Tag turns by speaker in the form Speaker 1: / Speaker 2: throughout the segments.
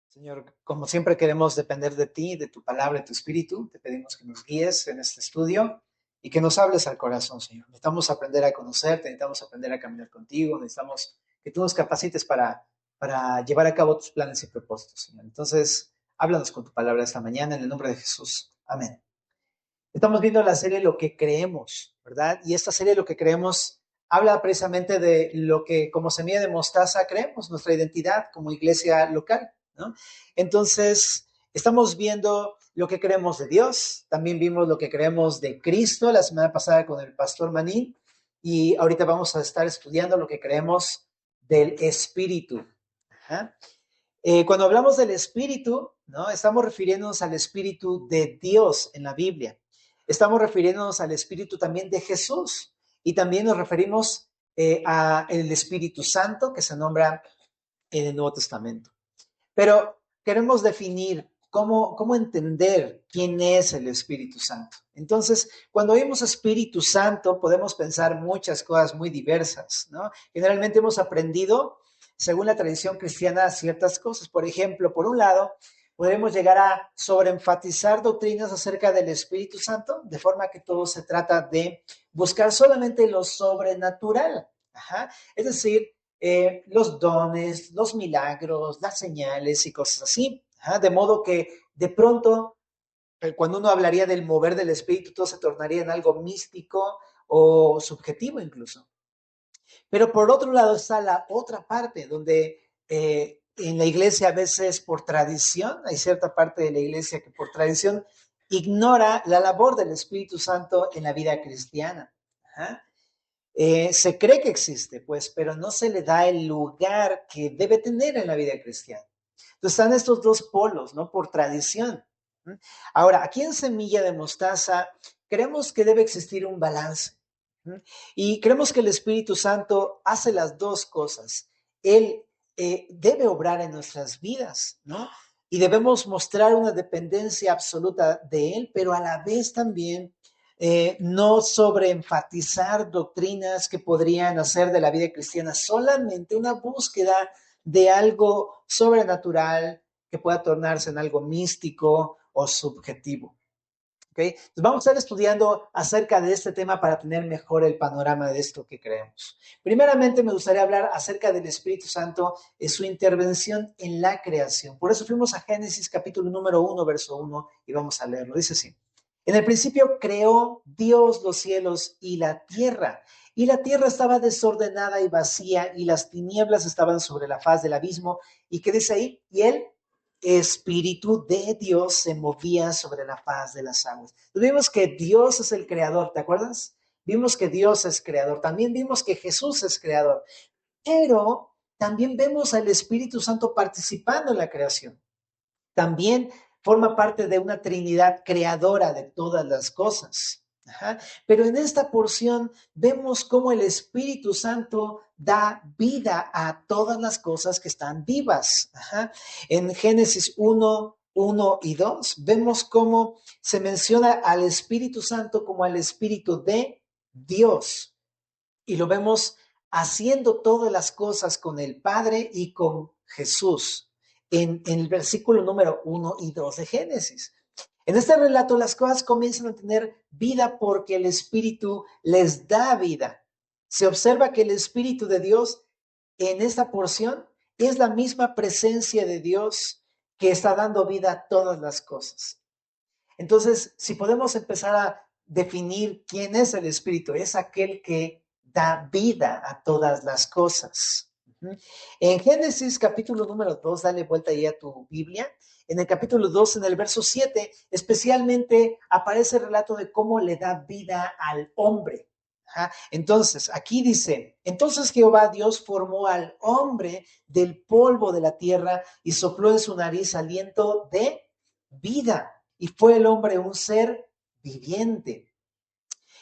Speaker 1: Señor, como siempre queremos depender de ti, de tu palabra, de tu espíritu. Te pedimos que nos guíes en este estudio y que nos hables al corazón, Señor. Necesitamos aprender a conocerte, necesitamos aprender a caminar contigo, necesitamos que tú nos capacites para llevar a cabo tus planes y propósitos, Señor. Entonces, háblanos con tu palabra esta mañana en el nombre de Jesús. Amén. Estamos viendo la serie Lo que creemos, ¿verdad? Y esta serie Lo que creemos habla precisamente de lo que como semilla de mostaza creemos, nuestra identidad como iglesia local, ¿no? Entonces, estamos viendo lo que creemos de Dios, también vimos lo que creemos de Cristo la semana pasada con el pastor Manín, y ahorita vamos a estar estudiando lo que creemos del Espíritu. Ajá. Cuando hablamos del Espíritu, ¿no? Estamos refiriéndonos al Espíritu de Dios en la Biblia. Estamos refiriéndonos al Espíritu también de Jesús. Y también nos referimos al Espíritu Santo que se nombra en el Nuevo Testamento. Pero queremos definir cómo entender quién es el Espíritu Santo. Entonces, cuando oímos Espíritu Santo, podemos pensar muchas cosas muy diversas, ¿no? Generalmente hemos aprendido, según la tradición cristiana, ciertas cosas. Por ejemplo, por un lado, podemos llegar a sobreenfatizar doctrinas acerca del Espíritu Santo, de forma que todo se trata de buscar solamente lo sobrenatural. Ajá. Es decir, los dones, los milagros, las señales y cosas así. ¿Ah? De modo que de pronto, cuando uno hablaría del mover del espíritu, todo se tornaría en algo místico o subjetivo incluso. Pero por otro lado está la otra parte, donde en la iglesia a veces por tradición, hay cierta parte de la iglesia que por tradición ignora la labor del Espíritu Santo en la vida cristiana. Ajá. Se cree que existe, pues, pero no se le da el lugar que debe tener en la vida cristiana. Entonces están estos dos polos, ¿no? Por tradición. Ahora, aquí en Semilla de Mostaza, creemos que debe existir un balance. Y creemos que el Espíritu Santo hace las dos cosas. Él debe obrar en nuestras vidas, ¿no? Y debemos mostrar una dependencia absoluta de Él, pero a la vez también no sobreenfatizar doctrinas que podrían hacer de la vida cristiana solamente una búsqueda de algo sobrenatural que pueda tornarse en algo místico o subjetivo. ¿Okay? Entonces vamos a estar estudiando acerca de este tema para tener mejor el panorama de esto que creemos. Primeramente me gustaría hablar acerca del Espíritu Santo y su intervención en la creación. Por eso fuimos a Génesis capítulo número 1, verso 1 y vamos a leerlo. Dice así. En el principio creó Dios los cielos y la tierra estaba desordenada y vacía, y las tinieblas estaban sobre la faz del abismo. ¿Y qué dice ahí? Y el Espíritu de Dios se movía sobre la faz de las aguas. Vimos que Dios es el creador, ¿te acuerdas? Vimos que Dios es creador, también vimos que Jesús es creador, pero también vemos al Espíritu Santo participando en la creación. También forma parte de una Trinidad creadora de todas las cosas. Ajá. Pero en esta porción vemos cómo el Espíritu Santo da vida a todas las cosas que están vivas. Ajá. En Génesis 1 y 2 vemos cómo se menciona al Espíritu Santo como al Espíritu de Dios. Y lo vemos haciendo todas las cosas con el Padre y con Jesús en el versículo número 1 y 2 de Génesis. En este relato las cosas comienzan a tener vida porque el Espíritu les da vida. Se observa que el Espíritu de Dios en esta porción es la misma presencia de Dios que está dando vida a todas las cosas. Entonces, si podemos empezar a definir quién es el Espíritu, es aquel que da vida a todas las cosas. En Génesis capítulo número 2, dale vuelta ahí a tu Biblia. En el capítulo 2, en el verso 7, especialmente aparece el relato de cómo le da vida al hombre. Entonces, aquí dice, entonces Jehová Dios formó al hombre del polvo de la tierra y sopló en su nariz aliento de vida. Y fue el hombre un ser viviente.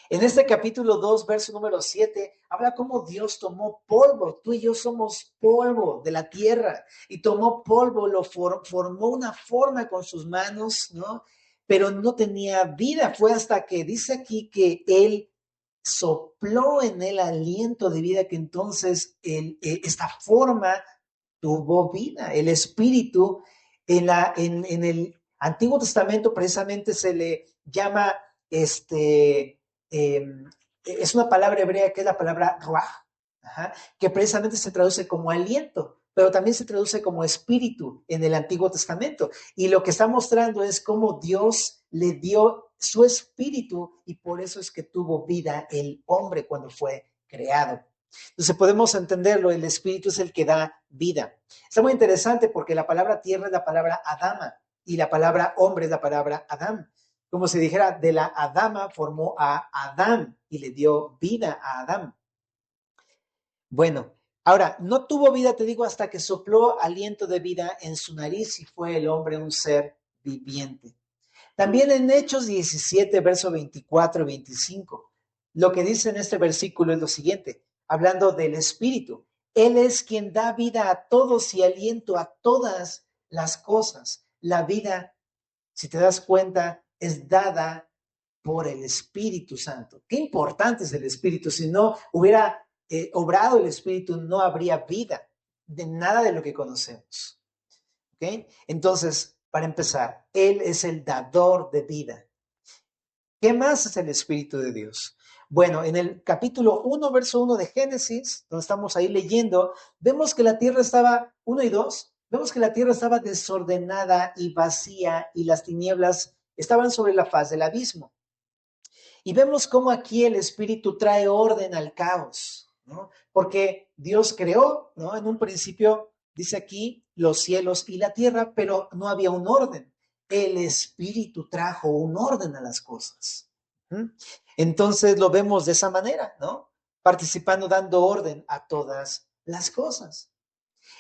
Speaker 1: En este capítulo 2, verso número 7, habla cómo Dios tomó polvo. Tú y yo somos polvo de la tierra. Y tomó polvo, lo formó una forma con sus manos, ¿no? Pero no tenía vida. Fue hasta que dice aquí que él sopló en el aliento de vida que entonces esta forma tuvo vida. El espíritu En el Antiguo Testamento precisamente se le llama, es una palabra hebrea que es la palabra ruach, que precisamente se traduce como aliento, pero también se traduce como espíritu en el Antiguo Testamento. Y lo que está mostrando es cómo Dios le dio su espíritu y por eso es que tuvo vida el hombre cuando fue creado. Entonces podemos entenderlo, el espíritu es el que da vida. Está muy interesante porque la palabra tierra es la palabra Adama y la palabra hombre es la palabra Adán. Como si dijera, de la Adama formó a Adán y le dio vida a Adán. Bueno, ahora, no tuvo vida, te digo, hasta que sopló aliento de vida en su nariz y fue el hombre un ser viviente. También en Hechos 17, verso 24 y 25, lo que dice en este versículo es lo siguiente, hablando del Espíritu. Él es quien da vida a todos y aliento a todas las cosas. La vida, si te das cuenta, es dada por el Espíritu Santo. Qué importante es el Espíritu. Si no hubiera obrado el Espíritu, no habría vida de nada de lo que conocemos. ¿Ok? Entonces, para empezar, Él es el dador de vida. ¿Qué más es el Espíritu de Dios? Bueno, en el capítulo 1, verso 1 de Génesis, donde estamos ahí leyendo, vemos que la tierra estaba, 1 y 2, vemos que la tierra estaba desordenada y vacía y las tinieblas estaban sobre la faz del abismo. Y vemos cómo aquí el Espíritu trae orden al caos, ¿no? Porque Dios creó, ¿no? En un principio, dice aquí, los cielos y la tierra, pero no había un orden. El Espíritu trajo un orden a las cosas. Entonces lo vemos de esa manera, ¿no? Participando, dando orden a todas las cosas.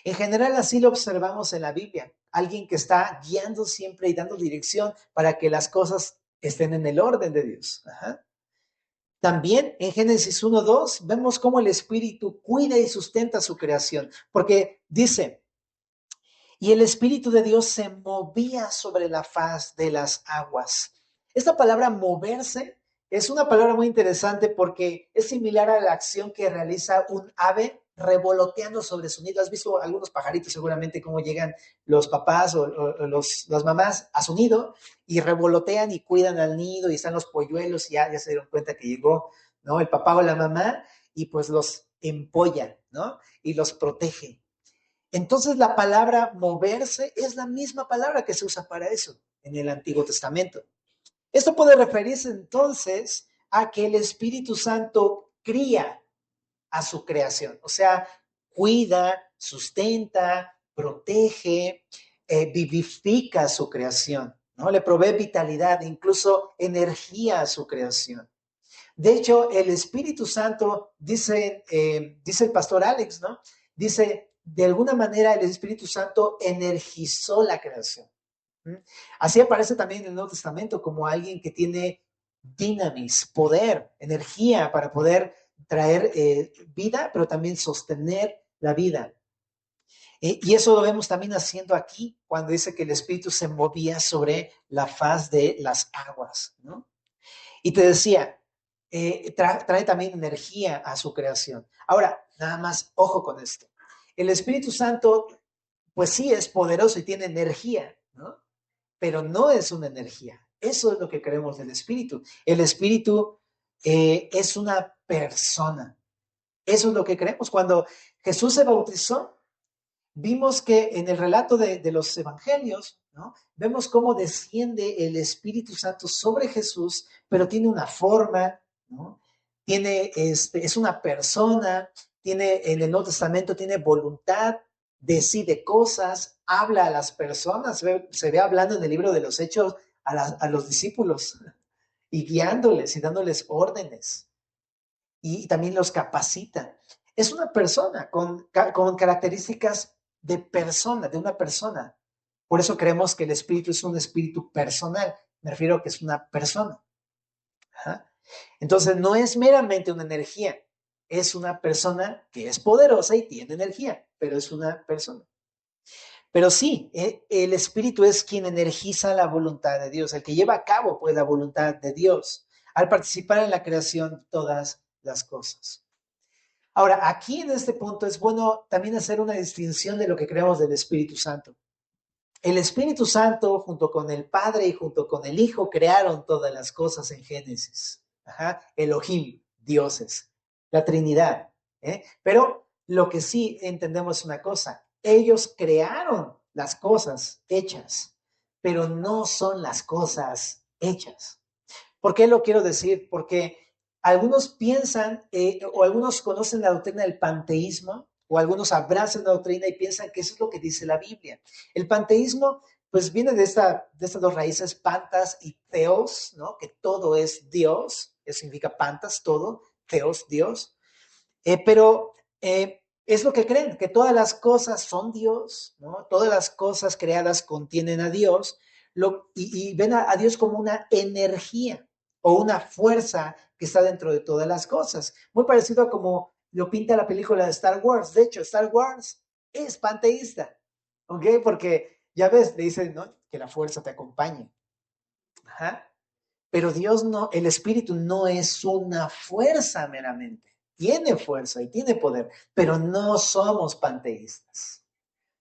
Speaker 1: En general, así lo observamos en la Biblia. Alguien que está guiando siempre y dando dirección para que las cosas estén en el orden de Dios. También en Génesis 1:2 vemos cómo el Espíritu cuida y sustenta su creación, porque dice, y el Espíritu de Dios se movía sobre la faz de las aguas. Esta palabra moverse es una palabra muy interesante porque es similar a la acción que realiza un ave revoloteando sobre su nido. ¿Has visto algunos pajaritos seguramente cómo llegan los papás o las mamás a su nido y revolotean y cuidan al nido y están los polluelos y ya se dieron cuenta que llegó, ¿no? El papá o la mamá y pues los empolla, ¿no? Y los protege. Entonces la palabra moverse es la misma palabra que se usa para eso en el Antiguo Testamento. Esto puede referirse entonces a que el Espíritu Santo cría a su creación, o sea, cuida, sustenta, protege, vivifica su creación, ¿no? Le provee vitalidad, incluso energía a su creación. De hecho, el Espíritu Santo, dice el pastor Alex, ¿no? Dice, de alguna manera el Espíritu Santo energizó la creación. Así aparece también en el Nuevo Testamento como alguien que tiene dinamis, poder, energía para poder traer vida, pero también sostener la vida. Y eso lo vemos también haciendo aquí, cuando dice que el Espíritu se movía sobre la faz de las aguas, ¿no? Y te decía, trae también energía a su creación. Ahora, nada más, ojo con esto. El Espíritu Santo, pues sí, es poderoso y tiene energía, ¿no? Pero no es una energía. Eso es lo que creemos del Espíritu. El Espíritu es una persona. Eso es lo que creemos. Cuando Jesús se bautizó, vimos que en el relato de los evangelios, ¿no? Vemos cómo desciende el Espíritu Santo sobre Jesús, pero tiene una forma, ¿no? Es una persona, tiene en el Nuevo Testamento, tiene voluntad, decide cosas, habla a las personas, se ve hablando en el libro de los Hechos a los discípulos y guiándoles y dándoles órdenes y también los capacita. Es una persona con características de persona, de una persona. Por eso creemos que el espíritu es un espíritu personal. Me refiero a que es una persona. Ajá. Entonces, no es meramente una energía. Es una persona que es poderosa y tiene energía, pero es una persona. Pero sí, el espíritu es quien energiza la voluntad de Dios, el que lleva a cabo pues la voluntad de Dios al participar en la creación de todas las cosas. Ahora, aquí en este punto es bueno también hacer una distinción de lo que creemos del Espíritu Santo. El Espíritu Santo, junto con el Padre y junto con el Hijo, crearon todas las cosas en Génesis. Ajá. Elohim, dioses, la Trinidad. Pero lo que sí entendemos es una cosa, ellos crearon las cosas hechas, pero no son las cosas hechas. ¿Por qué lo quiero decir? Porque algunos piensan o algunos conocen la doctrina del panteísmo o algunos abrazan la doctrina y piensan que eso es lo que dice la Biblia. El panteísmo pues viene de estas dos raíces, pantas y theos, ¿no? Que todo es Dios, eso significa pantas, todo, theos, Dios. Pero es lo que creen, que todas las cosas son Dios, ¿no? Todas las cosas creadas contienen a Dios y ven a Dios como una energía o una fuerza que está dentro de todas las cosas. Muy parecido a como lo pinta la película de Star Wars. De hecho, Star Wars es panteísta, ¿ok? Porque ya ves, le dicen, ¿no? Que la fuerza te acompañe. Ajá. Pero Dios no, el Espíritu no es una fuerza meramente. Tiene fuerza y tiene poder, pero no somos panteístas.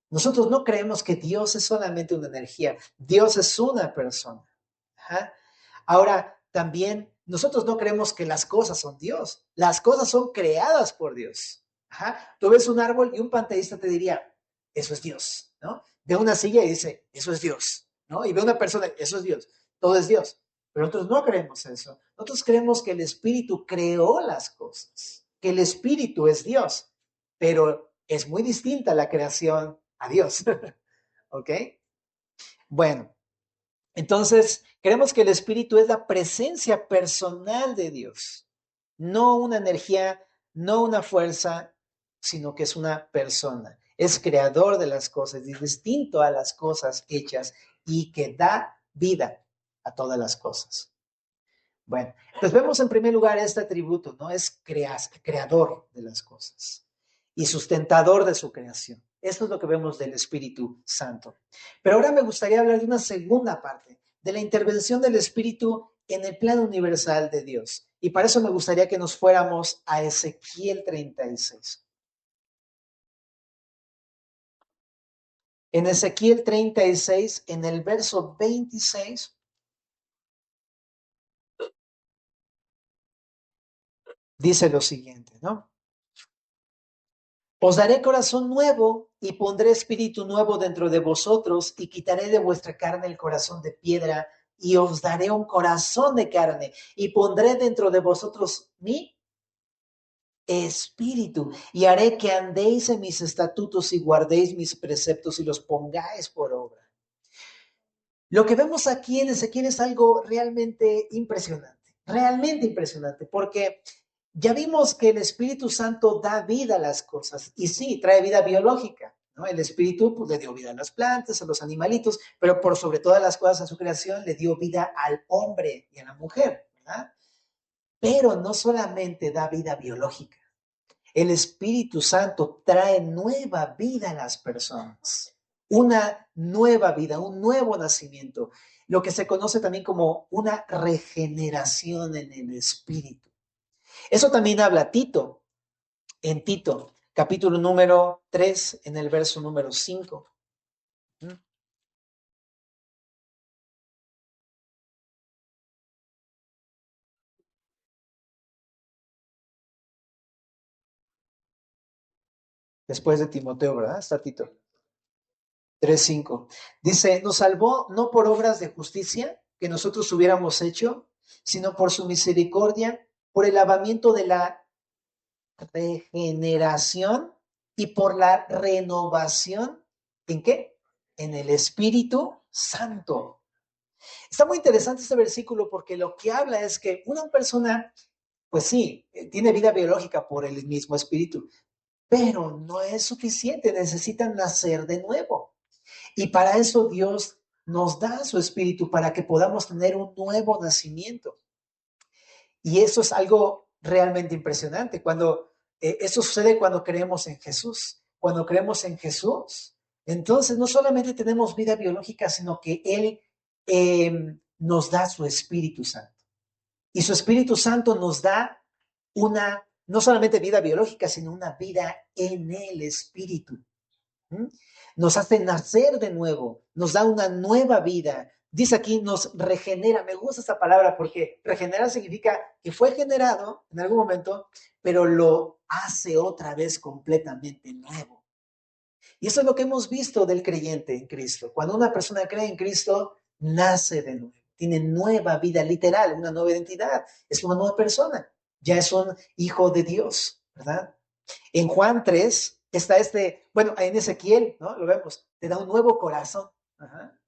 Speaker 1: Nosotros no creemos que Dios es solamente una energía. Dios es una persona. Ajá. Ahora, también nosotros no creemos que las cosas son Dios. Las cosas son creadas por Dios. Ajá. Tú ves un árbol y un panteísta te diría, eso es Dios, ¿no? Ve una silla y dice, eso es Dios, ¿no? Y ve una persona, eso es Dios, todo es Dios. Pero nosotros no creemos eso. Nosotros creemos que el Espíritu creó las cosas, que el Espíritu es Dios, pero es muy distinta la creación a Dios. ¿Ok? Bueno, entonces, creemos que el Espíritu es la presencia personal de Dios, no una energía, no una fuerza, sino que es una persona. Es creador de las cosas, es distinto a las cosas hechas y que da vida a todas las cosas. Bueno, pues vemos en primer lugar este atributo, ¿no? Es creador de las cosas y sustentador de su creación. Esto es lo que vemos del Espíritu Santo. Pero ahora me gustaría hablar de una segunda parte, de la intervención del Espíritu en el plano universal de Dios. Y para eso me gustaría que nos fuéramos a Ezequiel 36. En Ezequiel 36, en el verso 26, dice lo siguiente, ¿no? Os daré corazón nuevo y pondré espíritu nuevo dentro de vosotros y quitaré de vuestra carne el corazón de piedra y os daré un corazón de carne y pondré dentro de vosotros mi espíritu y haré que andéis en mis estatutos y guardéis mis preceptos y los pongáis por obra. Lo que vemos aquí en Ezequiel es algo realmente impresionante, porque ya vimos que el Espíritu Santo da vida a las cosas y sí, trae vida biológica, ¿no? El Espíritu pues, le dio vida a las plantas, a los animalitos, pero por sobre todas las cosas a su creación le dio vida al hombre y a la mujer, ¿verdad? Pero no solamente da vida biológica, el Espíritu Santo trae nueva vida a las personas, una nueva vida, un nuevo nacimiento, lo que se conoce también como una regeneración en el Espíritu. Eso también habla Tito, en Tito, capítulo número 3, en el verso número 5. Después de Timoteo, ¿verdad? Está Tito. 3:5. Dice, nos salvó no por obras de justicia que nosotros hubiéramos hecho, sino por su misericordia, por el lavamiento de la regeneración y por la renovación. ¿En qué? En el Espíritu Santo. Está muy interesante este versículo porque lo que habla es que una persona, pues sí, tiene vida biológica por el mismo Espíritu, pero no es suficiente, necesitan nacer de nuevo. Y para eso Dios nos da su Espíritu para que podamos tener un nuevo nacimiento. Y eso es algo realmente impresionante. Eso sucede cuando creemos en Jesús. Cuando creemos en Jesús, entonces no solamente tenemos vida biológica, sino que Él nos da su Espíritu Santo. Y su Espíritu Santo nos da no solamente vida biológica, sino una vida en el Espíritu. ¿Mm? nos hace nacer de nuevo, nos da una nueva vida. Dice aquí, nos regenera. Me gusta esta palabra porque regenerar significa que fue generado en algún momento, pero lo hace otra vez completamente nuevo. Y eso es lo que hemos visto del creyente en Cristo. Cuando una persona cree en Cristo, nace de nuevo, tiene nueva vida literal, una nueva identidad, es una nueva persona, ya es un hijo de Dios, ¿verdad? En Juan 3 está bueno, en Ezequiel, ¿no? Lo vemos, te da un nuevo corazón, ajá.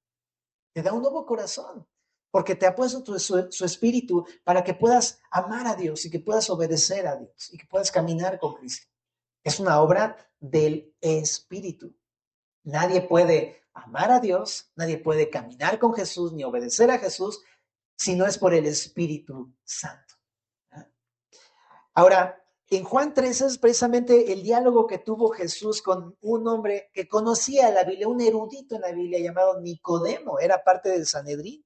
Speaker 1: Te da un nuevo corazón, porque te ha puesto su espíritu para que puedas amar a Dios y que puedas obedecer a Dios y que puedas caminar con Cristo. Es una obra del espíritu. Nadie puede amar a Dios, nadie puede caminar con Jesús ni obedecer a Jesús si no es por el Espíritu Santo. Ahora, en Juan 3 es precisamente el diálogo que tuvo Jesús con un hombre que conocía la Biblia, un erudito en la Biblia llamado Nicodemo, era parte del Sanedrín.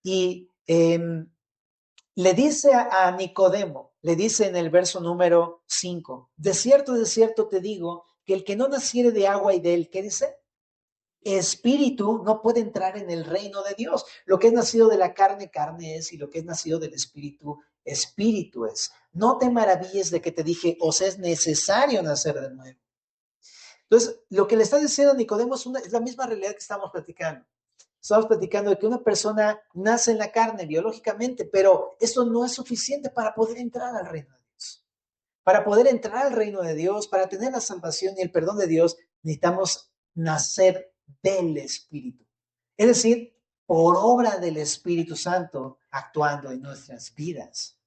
Speaker 1: Y le dice a Nicodemo, le dice en el verso número 5, de cierto te digo, que el que no naciere de agua y de él, ¿qué dice? Espíritu, no puede entrar en el reino de Dios. Lo que es nacido de la carne, carne es, y lo que es nacido del espíritu, espíritu es. No te maravilles de que te dije, os es necesario nacer de nuevo. Entonces, lo que le está diciendo a Nicodemo es la misma realidad que estamos platicando. Estamos platicando de que una persona nace en la carne biológicamente, pero eso no es suficiente para poder entrar al reino de Dios. Para poder entrar al reino de Dios, para tener la salvación y el perdón de Dios, necesitamos nacer del Espíritu. Es decir, por obra del Espíritu Santo actuando en nuestras vidas.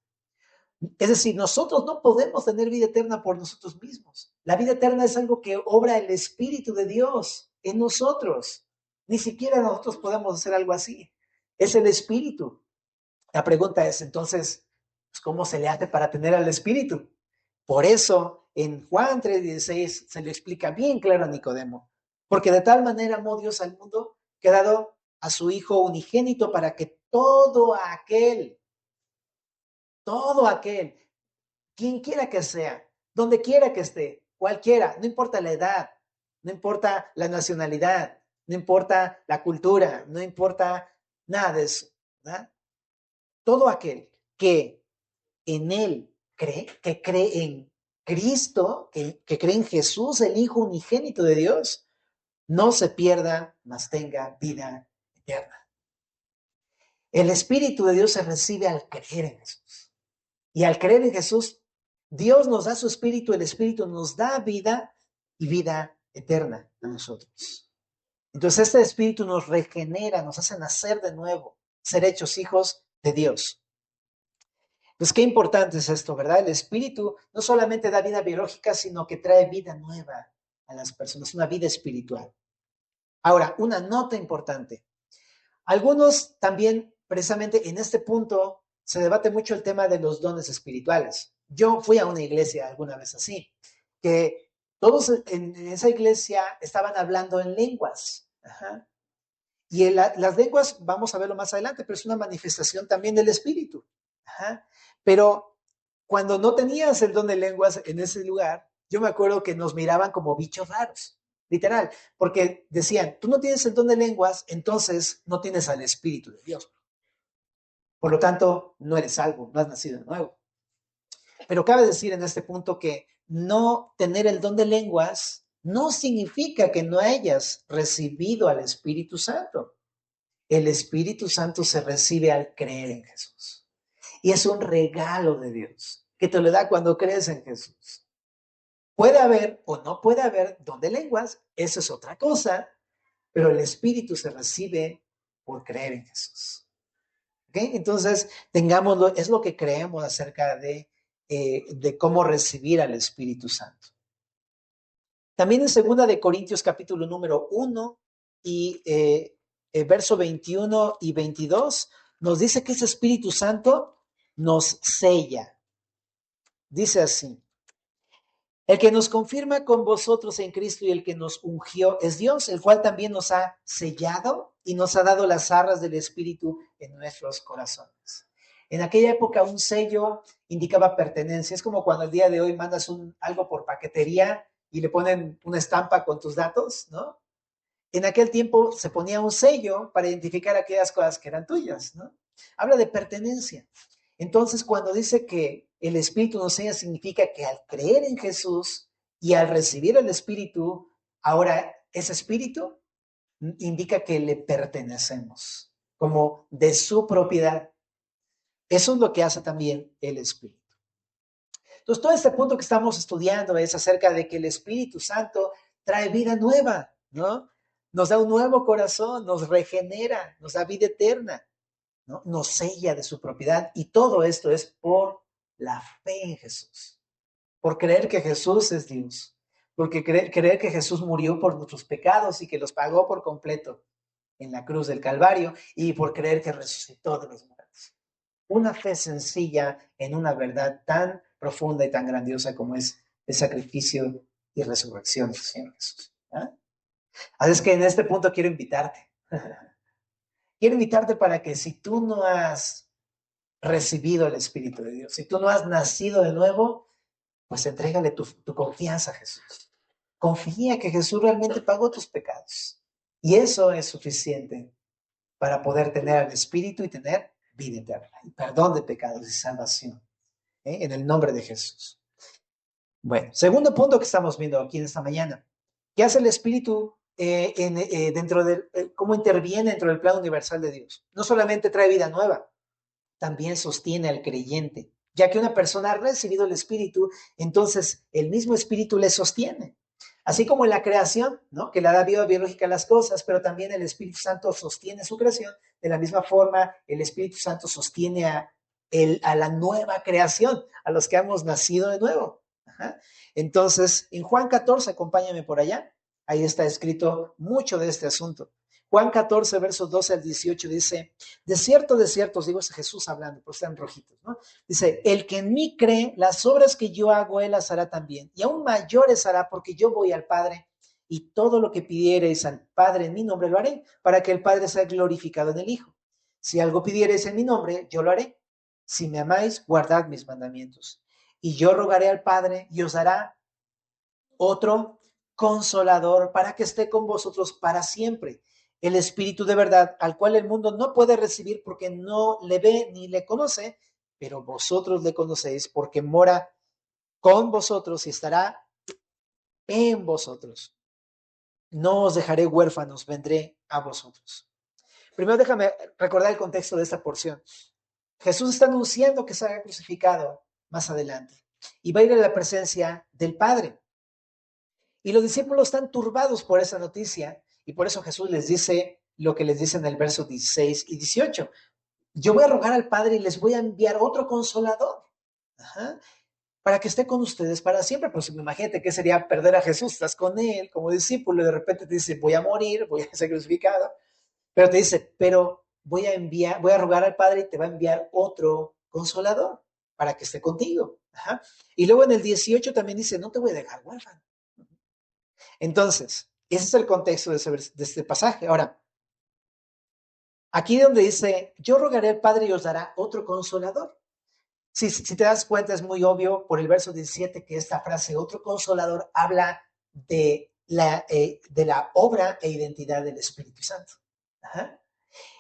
Speaker 1: Es decir, nosotros no podemos tener vida eterna por nosotros mismos. La vida eterna es algo que obra el Espíritu de Dios en nosotros. Ni siquiera nosotros podemos hacer algo así. Es el Espíritu. La pregunta es entonces, ¿cómo se le hace para tener al Espíritu? Por eso en Juan 3:16 se le explica bien claro a Nicodemo. Porque de tal manera amó Dios al mundo que ha dado a su Hijo unigénito para que todo aquel, quien quiera que sea, donde quiera que esté, cualquiera, no importa la edad, no importa la nacionalidad, no importa la cultura, no importa nada de eso, ¿verdad? Todo aquel que en él cree, que cree en Cristo, que cree en Jesús, el Hijo unigénito de Dios, no se pierda, mas tenga vida eterna. El Espíritu de Dios se recibe al creer en Jesús. Y al creer en Jesús, Dios nos da su Espíritu, el Espíritu nos da vida y vida eterna a nosotros. Entonces este Espíritu nos regenera, nos hace nacer de nuevo, ser hechos hijos de Dios. Pues qué importante es esto, ¿verdad? El Espíritu no solamente da vida biológica, sino que trae vida nueva a las personas, una vida espiritual. Ahora, una nota importante. Algunos también, precisamente en este punto, se debate mucho el tema de los dones espirituales. Yo fui a una iglesia alguna vez así, que todos en esa iglesia estaban hablando en lenguas. Ajá. Y las lenguas, vamos a verlo más adelante, pero es una manifestación también del Espíritu. Ajá. Pero cuando no tenías el don de lenguas en ese lugar, yo me acuerdo que nos miraban como bichos raros, literal, porque decían, tú no tienes el don de lenguas, entonces no tienes al Espíritu de Dios. Por lo tanto, no eres salvo, no has nacido de nuevo. Pero cabe decir en este punto que no tener el don de lenguas no significa que no hayas recibido al Espíritu Santo. El Espíritu Santo se recibe al creer en Jesús. Y es un regalo de Dios que te lo da cuando crees en Jesús. Puede haber o no puede haber don de lenguas, eso es otra cosa, pero el Espíritu se recibe por creer en Jesús. ¿Okay? Entonces, tengámoslo, es lo que creemos acerca de cómo recibir al Espíritu Santo. También en 2 de Corintios capítulo número 1 y verso 21 y 22 nos dice que ese Espíritu Santo nos sella. Dice así: el que nos confirma con vosotros en Cristo y el que nos ungió es Dios, el cual también nos ha sellado y nos ha dado las arras del Espíritu en nuestros corazones. En aquella época un sello indicaba pertenencia. Es como cuando el día de hoy mandas algo por paquetería y le ponen una estampa con tus datos, ¿no? En aquel tiempo se ponía un sello para identificar aquellas cosas que eran tuyas, ¿no? Habla de pertenencia. Entonces, cuando dice que el Espíritu nos enseña, significa que al creer en Jesús y al recibir el Espíritu, ahora ese Espíritu indica que le pertenecemos, como de su propiedad. Eso es lo que hace también el Espíritu. Entonces, todo este punto que estamos estudiando es acerca de que el Espíritu Santo trae vida nueva, ¿no? Nos da un nuevo corazón, nos regenera, nos da vida eterna, ¿no? Nos sella de su propiedad, y todo esto es por la fe en Jesús, por creer que Jesús es Dios, porque creer que Jesús murió por nuestros pecados y que los pagó por completo en la cruz del Calvario, y por creer que resucitó de los muertos. Una fe sencilla en una verdad tan profunda y tan grandiosa como es el sacrificio y resurrección del Señor Jesús. ¿Ah? Así es que en este punto quiero invitarte. Quiero invitarte para que, si tú no has recibido el Espíritu de Dios, si tú no has nacido de nuevo, pues entrégale tu confianza a Jesús. Confía que Jesús realmente pagó tus pecados. Y eso es suficiente para poder tener al Espíritu y tener vida eterna, y perdón de pecados y salvación, en el nombre de Jesús. Bueno, segundo punto que estamos viendo aquí en esta mañana. ¿Qué hace el Espíritu cómo interviene dentro del plan universal de Dios? No solamente trae vida nueva, también sostiene al creyente, ya que una persona ha recibido el Espíritu, entonces el mismo Espíritu le sostiene. Así como en la creación, ¿no? Que le da vida biológica a las cosas, pero también el Espíritu Santo sostiene su creación. De la misma forma, el Espíritu Santo sostiene a la nueva creación, a los que hemos nacido de nuevo. Ajá. Entonces, en Juan 14, acompáñame por allá, ahí está escrito mucho de este asunto. Juan 14, versos 12 al 18 dice: de cierto, os digo, es Jesús hablando, pero están rojitos, ¿no? Dice: el que en mí cree, las obras que yo hago, él las hará también, y aún mayores hará, porque yo voy al Padre, y todo lo que pidiereis al Padre en mi nombre lo haré, para que el Padre sea glorificado en el Hijo. Si algo pidiereis en mi nombre, yo lo haré. Si me amáis, guardad mis mandamientos. Y yo rogaré al Padre, y os dará otro consolador para que esté con vosotros para siempre, el Espíritu de verdad, al cual el mundo no puede recibir porque no le ve ni le conoce, pero vosotros le conocéis porque mora con vosotros y estará en vosotros. No os dejaré huérfanos, vendré a vosotros. Primero déjame recordar el contexto de esta porción. Jesús está anunciando que será crucificado más adelante y va a ir a la presencia del Padre. Y los discípulos están turbados por esa noticia, y por eso Jesús les dice lo que les dice en el verso 16 y 18. Yo voy a rogar al Padre y les voy a enviar otro consolador, ajá, para que esté con ustedes para siempre. Pues imagínate qué sería perder a Jesús. Estás con él como discípulo y de repente te dice: voy a morir, voy a ser crucificado. Pero te dice: pero voy a rogar al Padre y te va a enviar otro consolador para que esté contigo. Ajá. Y luego en el 18 también dice: no te voy a dejar huérfano. Entonces, ese es el contexto de este pasaje. Ahora, aquí donde dice: yo rogaré al Padre y os dará otro consolador. Si te das cuenta, es muy obvio por el verso 17 que esta frase, otro consolador, habla de la obra e identidad del Espíritu Santo. Ajá.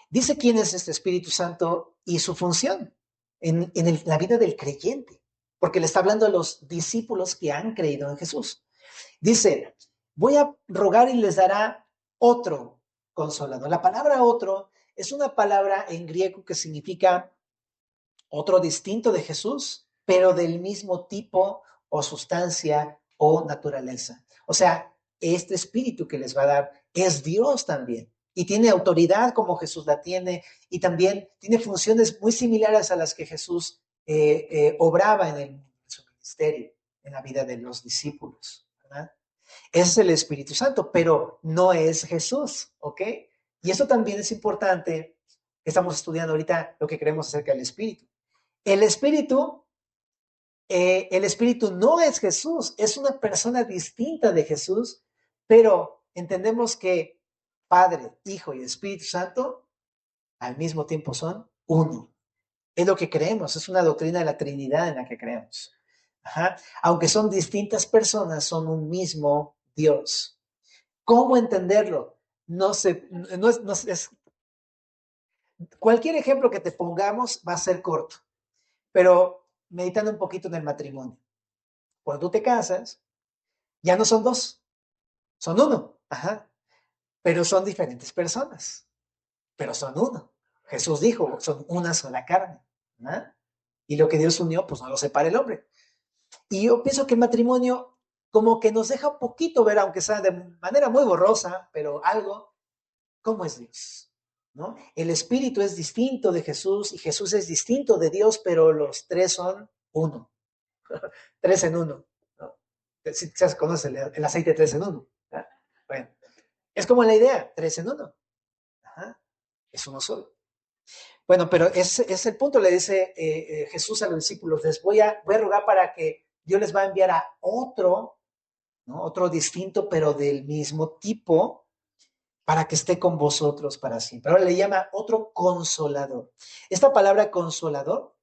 Speaker 1: Dice quién es este Espíritu Santo y su función en la vida del creyente, porque le está hablando a los discípulos que han creído en Jesús. Dice: voy a rogar y les dará otro consolador. La palabra otro es una palabra en griego que significa otro distinto de Jesús, pero del mismo tipo o sustancia o naturaleza. O sea, este espíritu que les va a dar es Dios también, y tiene autoridad como Jesús la tiene, y también tiene funciones muy similares a las que Jesús obraba en su ministerio, en la vida de los discípulos, ¿verdad? Es el Espíritu Santo, pero no es Jesús, ¿ok? Y eso también es importante. Estamos estudiando ahorita lo que creemos acerca del Espíritu. El Espíritu, el Espíritu no es Jesús, es una persona distinta de Jesús, pero entendemos que Padre, Hijo y Espíritu Santo al mismo tiempo son uno. Es lo que creemos, es una doctrina de la Trinidad en la que creemos. Ajá. Aunque son distintas personas, son un mismo Dios. ¿Cómo entenderlo? No es, cualquier ejemplo que te pongamos va a ser corto, pero meditando un poquito en el matrimonio. Cuando tú te casas, ya no son dos, son uno. Ajá. Pero son diferentes personas, pero son uno. Jesús dijo, son una sola carne. ¿No? Y lo que Dios unió, pues no lo separa el hombre. Y yo pienso que el matrimonio como que nos deja un poquito ver, aunque sea de manera muy borrosa, pero algo, cómo es Dios. ¿No? El espíritu es distinto de Jesús y Jesús es distinto de Dios, pero los tres son uno. Tres en uno. ¿No? Si se conoce el aceite tres en uno. ¿No? Bueno, es como la idea, tres en uno. Ajá. Es uno solo. Bueno, pero ese es el punto, le dice Jesús a los discípulos, voy a rogar para que Dios les va a enviar a otro, ¿no? Otro distinto, pero del mismo tipo, para que esté con vosotros para siempre. Ahora le llama otro consolador. Esta palabra consolador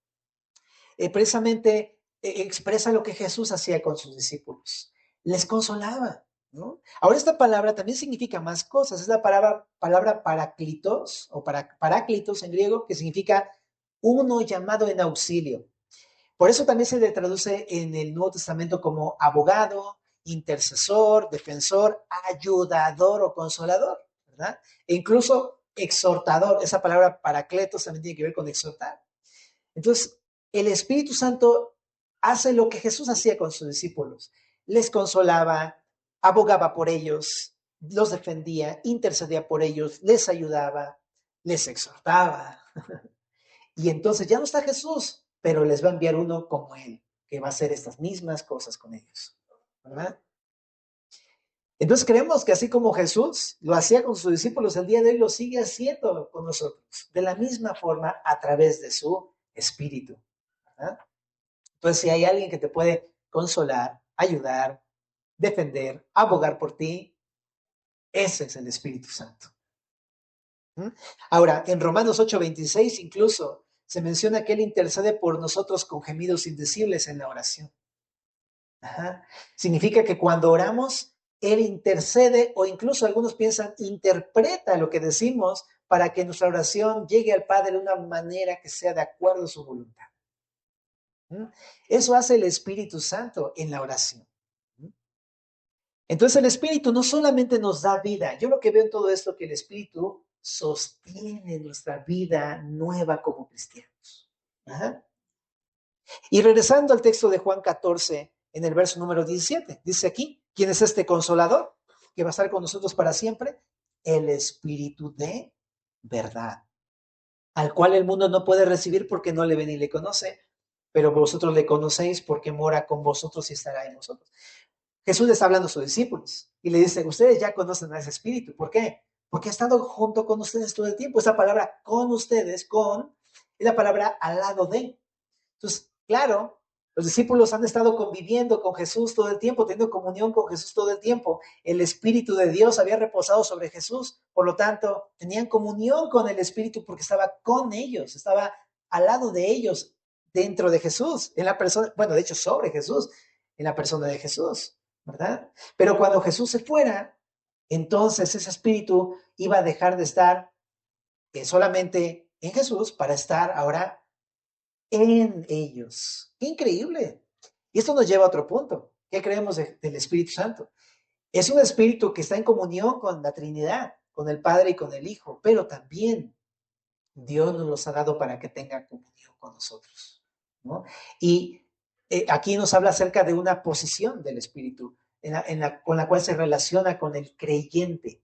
Speaker 1: precisamente expresa lo que Jesús hacía con sus discípulos. Les consolaba, ¿no? Ahora esta palabra también significa más cosas. Es la palabra paráclitos o paráclitos en griego, que significa uno llamado en auxilio. Por eso también se le traduce en el Nuevo Testamento como abogado, intercesor, defensor, ayudador o consolador, ¿verdad? E incluso exhortador. Esa palabra paracletos también tiene que ver con exhortar. Entonces, el Espíritu Santo hace lo que Jesús hacía con sus discípulos. Les consolaba, abogaba por ellos, los defendía, intercedía por ellos, les ayudaba, les exhortaba. Y entonces ya no está Jesús, pero les va a enviar uno como Él, que va a hacer estas mismas cosas con ellos. ¿Verdad? Entonces creemos que así como Jesús lo hacía con sus discípulos, el día de hoy lo sigue haciendo con nosotros, de la misma forma a través de su Espíritu. ¿Verdad? Entonces, si hay alguien que te puede consolar, ayudar, defender, abogar por ti, ese es el Espíritu Santo. ¿Mm? Ahora, en Romanos 8:26 incluso se menciona que Él intercede por nosotros con gemidos indecibles en la oración. Ajá. Significa que cuando oramos, Él intercede o incluso algunos piensan, interpreta lo que decimos para que nuestra oración llegue al Padre de una manera que sea de acuerdo a su voluntad. ¿Mm? Eso hace el Espíritu Santo en la oración. ¿Mm? Entonces el Espíritu no solamente nos da vida, yo lo que veo en todo esto que el Espíritu sostiene nuestra vida nueva como cristianos. Ajá. Y regresando al texto de Juan 14, en el verso número 17, dice aquí, ¿quién es este consolador que va a estar con nosotros para siempre? El Espíritu de verdad, al cual el mundo no puede recibir porque no le ve ni le conoce, pero vosotros le conocéis porque mora con vosotros y estará en vosotros. Jesús le está hablando a sus discípulos y le dice, ustedes ya conocen a ese Espíritu. ¿Por qué? Porque ha estado junto con ustedes todo el tiempo. Esa palabra con ustedes, con, es la palabra al lado de. Entonces, claro, los discípulos han estado conviviendo con Jesús todo el tiempo, teniendo comunión con Jesús todo el tiempo. El Espíritu de Dios había reposado sobre Jesús, por lo tanto, tenían comunión con el Espíritu porque estaba con ellos, estaba al lado de ellos, dentro de Jesús, en la persona, bueno, de hecho, sobre Jesús, en la persona de Jesús, ¿verdad? Pero cuando Jesús se fuera, entonces ese Espíritu iba a dejar de estar solamente en Jesús para estar ahora en ellos. ¡Qué increíble! Y esto nos lleva a otro punto. ¿Qué creemos del Espíritu Santo? Es un espíritu que está en comunión con la Trinidad, con el Padre y con el Hijo, pero también Dios nos los ha dado para que tenga comunión con nosotros, ¿no? Y aquí nos habla acerca de una posición del espíritu con la cual se relaciona con el creyente.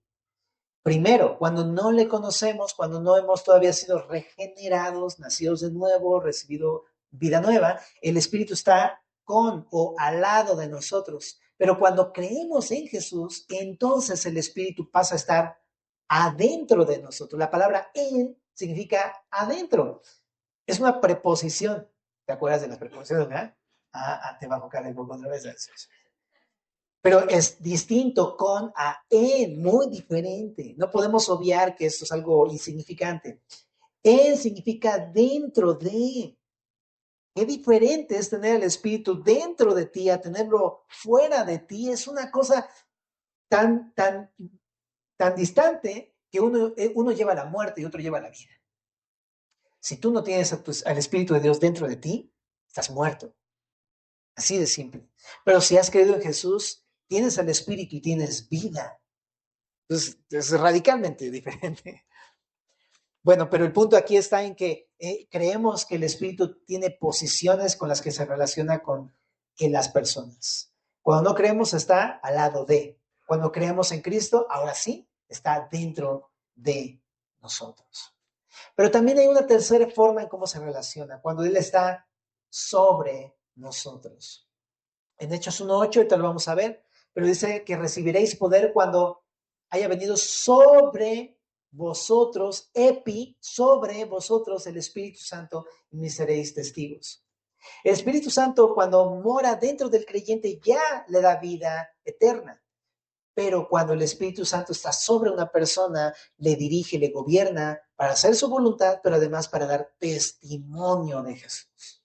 Speaker 1: Primero, cuando no le conocemos, cuando no hemos todavía sido regenerados, nacidos de nuevo, recibido vida nueva, el Espíritu está con o al lado de nosotros. Pero cuando creemos en Jesús, entonces el Espíritu pasa a estar adentro de nosotros. La palabra en significa adentro. Es una preposición. ¿Te acuerdas de las preposiciones, verdad? Te va a tocar el poco otra vez. Pero es distinto con a en, muy diferente. No podemos obviar que esto es algo insignificante. En significa dentro de. Qué diferente es tener el Espíritu dentro de ti a tenerlo fuera de ti. Es una cosa tan, tan, tan distante que uno lleva a la muerte y otro lleva a la vida. Si tú no tienes al Espíritu de Dios dentro de ti, estás muerto. Así de simple. Pero si has creído en Jesús, tienes al Espíritu y tienes vida. Entonces, es radicalmente diferente. Bueno, pero el punto aquí está en que creemos que el Espíritu tiene posiciones con las que se relaciona con las personas. Cuando no creemos, está al lado de. Cuando creemos en Cristo, ahora sí, está dentro de nosotros. Pero también hay una tercera forma en cómo se relaciona, cuando Él está sobre nosotros. En Hechos 1:8, ahorita lo vamos a ver, pero dice que recibiréis poder cuando haya venido sobre vosotros, sobre vosotros el Espíritu Santo, y me seréis testigos. El Espíritu Santo, cuando mora dentro del creyente, ya le da vida eterna. Pero cuando el Espíritu Santo está sobre una persona, le dirige, le gobierna para hacer su voluntad, pero además para dar testimonio de Jesús.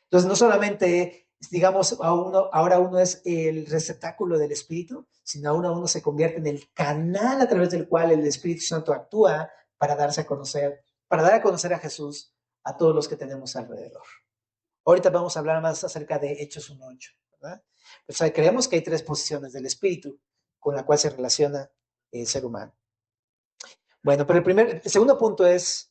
Speaker 1: Entonces, no solamente, digamos, ahora uno es el receptáculo del Espíritu, sino ahora uno se convierte en el canal a través del cual el Espíritu Santo actúa para darse a conocer, para dar a conocer a Jesús a todos los que tenemos alrededor. Ahorita vamos a hablar más acerca de Hechos 1:8, ¿verdad? O sea, creemos que hay tres posiciones del Espíritu con la cual se relaciona el ser humano. Bueno, pero el segundo punto es,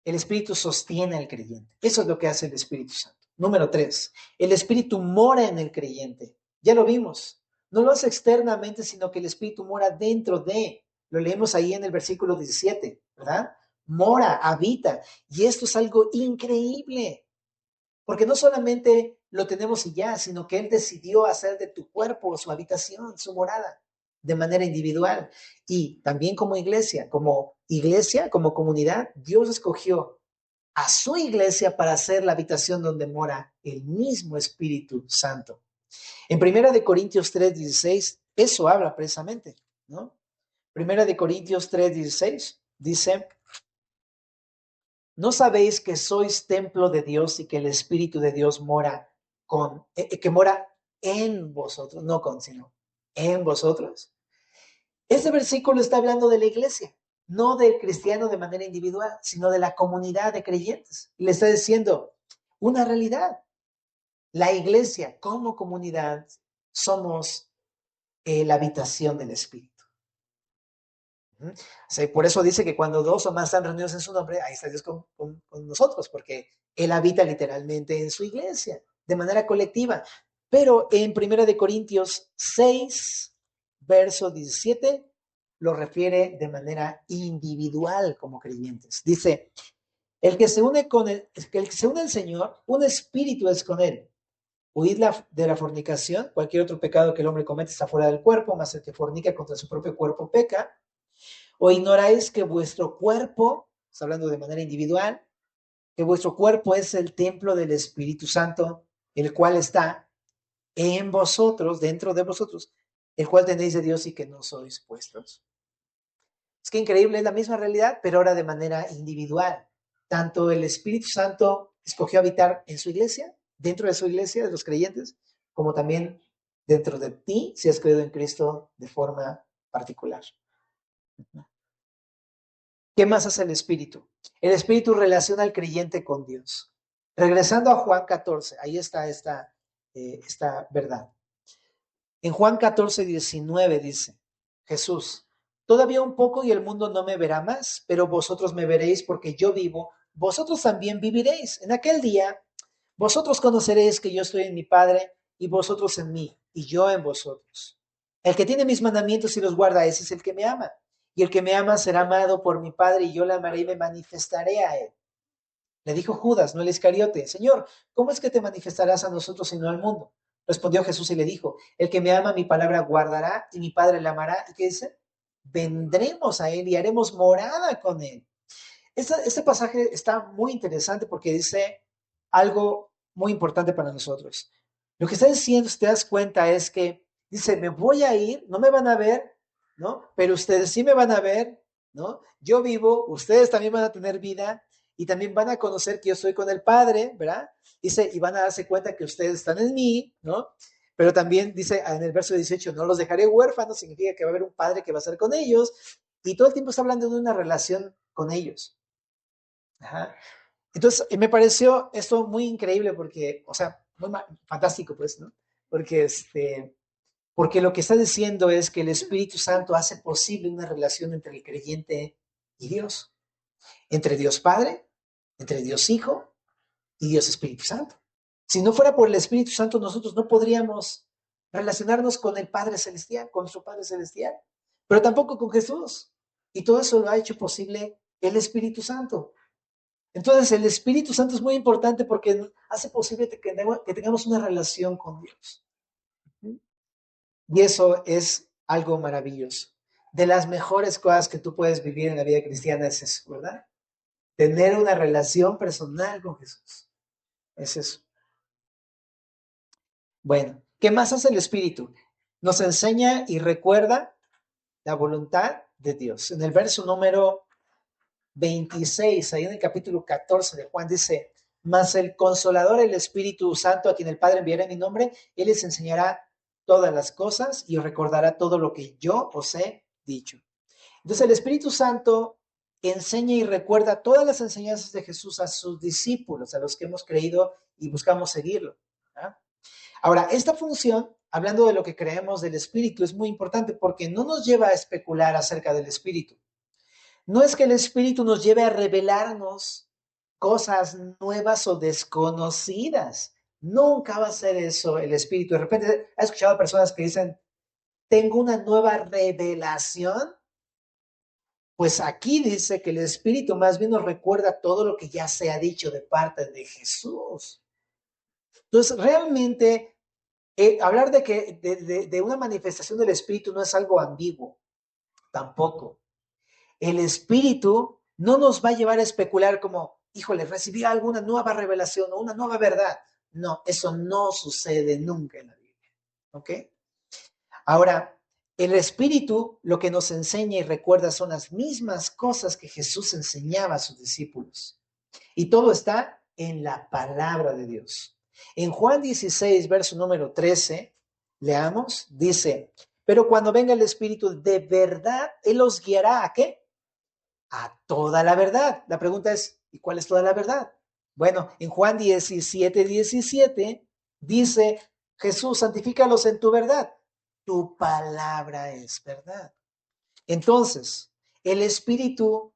Speaker 1: el Espíritu sostiene al creyente. Eso es lo que hace el Espíritu Santo. Número 3, el Espíritu mora en el creyente. Ya lo vimos. No lo hace externamente, sino que el Espíritu mora dentro de. Lo leemos ahí en el versículo 17, ¿verdad? Mora, habita. Y esto es algo increíble. Porque no solamente lo tenemos y ya, sino que Él decidió hacer de tu cuerpo su habitación, su morada, de manera individual. Y también como iglesia, como comunidad, Dios escogió a su iglesia para hacer la habitación donde mora el mismo Espíritu Santo. En 1 Corintios 3:16, eso habla precisamente, ¿no? 1 Corintios 3:16 dice: ¿no sabéis que sois templo de Dios y que el Espíritu de Dios mora que mora en vosotros, no con, sino en vosotros? Este versículo está hablando de la iglesia, no del cristiano de manera individual, sino de la comunidad de creyentes. Y le está diciendo una realidad. La iglesia como comunidad somos la habitación del Espíritu. O sea, por eso dice que cuando dos o más están reunidos en su nombre, ahí está Dios con nosotros, porque Él habita literalmente en su iglesia, de manera colectiva. Pero en 1 Corintios 6, verso 17, lo refiere de manera individual como creyentes. Dice, el que se une al Señor, un espíritu es con Él. Huid de la fornicación, cualquier otro pecado que el hombre comete está fuera del cuerpo, mas el que fornica contra su propio cuerpo peca. ¿O ignoráis que vuestro cuerpo, está hablando de manera individual, que vuestro cuerpo es el templo del Espíritu Santo, el cual está en vosotros, dentro de vosotros, el cual tenéis de Dios y que no sois vuestros? Es que increíble, es la misma realidad, pero ahora de manera individual. Tanto el Espíritu Santo escogió habitar en su iglesia, dentro de su iglesia, de los creyentes, como también dentro de ti, si has creído en Cristo de forma particular. ¿Qué más hace el Espíritu? El Espíritu relaciona al creyente con Dios. Regresando a Juan 14, ahí está esta verdad. En Juan 14:19 dice Jesús: todavía un poco y el mundo no me verá más, pero vosotros me veréis porque yo vivo, vosotros también viviréis. En aquel día, vosotros conoceréis que yo estoy en mi Padre y vosotros en mí, y yo en vosotros. El que tiene mis mandamientos y los guarda, ese es el que me ama. Y el que me ama será amado por mi Padre, y yo le amaré y me manifestaré a él. Le dijo Judas, no el Iscariote: Señor, ¿cómo es que te manifestarás a nosotros y no al mundo? Respondió Jesús y le dijo: el que me ama, mi palabra guardará, y mi Padre le amará. ¿Y qué dice? Vendremos a él y haremos morada con él. Este pasaje está muy interesante porque dice algo muy importante para nosotros. Lo que está diciendo, si te das cuenta, es que dice, me voy a ir, no me van a ver, ¿no? Pero ustedes sí me van a ver, ¿no? Yo vivo, ustedes también van a tener vida, y también van a conocer que yo estoy con el Padre, ¿verdad? Dice, y van a darse cuenta que ustedes están en mí, ¿no? Pero también dice en el verso 18, no los dejaré huérfanos, significa que va a haber un Padre que va a estar con ellos, y todo el tiempo está hablando de una relación con ellos. Ajá. Entonces, me pareció esto muy increíble porque, o sea, muy fantástico, pues, ¿no? Porque, porque lo que está diciendo es que el Espíritu Santo hace posible una relación entre el creyente y Dios, entre Dios Padre, entre Dios Hijo y Dios Espíritu Santo. Si no fuera por el Espíritu Santo, nosotros no podríamos relacionarnos con el Padre Celestial, con su Padre Celestial, pero tampoco con Jesús. Y todo eso lo ha hecho posible el Espíritu Santo. Entonces, el Espíritu Santo es muy importante porque hace posible que tengamos una relación con Dios. Y eso es algo maravilloso. De las mejores cosas que tú puedes vivir en la vida cristiana es eso, ¿verdad? Tener una relación personal con Jesús. Es eso. Bueno, ¿qué más hace el Espíritu? Nos enseña y recuerda la voluntad de Dios. En el verso número 26, ahí en el capítulo 14 de Juan, dice, mas el Consolador, el Espíritu Santo, a quien el Padre enviará en mi nombre, Él les enseñará todas las cosas y os recordará todo lo que yo os he dicho. Entonces el Espíritu Santo enseña y recuerda todas las enseñanzas de Jesús a sus discípulos, a los que hemos creído y buscamos seguirlo. ¿Ah? Ahora, esta función, hablando de lo que creemos del Espíritu, es muy importante porque no nos lleva a especular acerca del Espíritu. No es que el Espíritu nos lleve a revelarnos cosas nuevas o desconocidas. Nunca va a ser eso el Espíritu. De repente, ¿has escuchado a personas que dicen, tengo una nueva revelación? Pues aquí dice que el Espíritu más bien nos recuerda todo lo que ya se ha dicho de parte de Jesús. Entonces, realmente, hablar de una manifestación del Espíritu no es algo ambiguo, tampoco. El Espíritu no nos va a llevar a especular como, híjole, recibí alguna nueva revelación o una nueva verdad. No, eso no sucede nunca en la Biblia. ¿Ok? Ahora, el Espíritu lo que nos enseña y recuerda son las mismas cosas que Jesús enseñaba a sus discípulos. Y todo está en la palabra de Dios. En Juan 16, verso número 13, leamos, dice, pero cuando venga el Espíritu de verdad, Él los guiará ¿a qué? A toda la verdad. La pregunta es, ¿y cuál es toda la verdad? Bueno, en Juan 17, 17 dice, Jesús, santifícalos en tu verdad. Tu palabra es verdad. Entonces, el Espíritu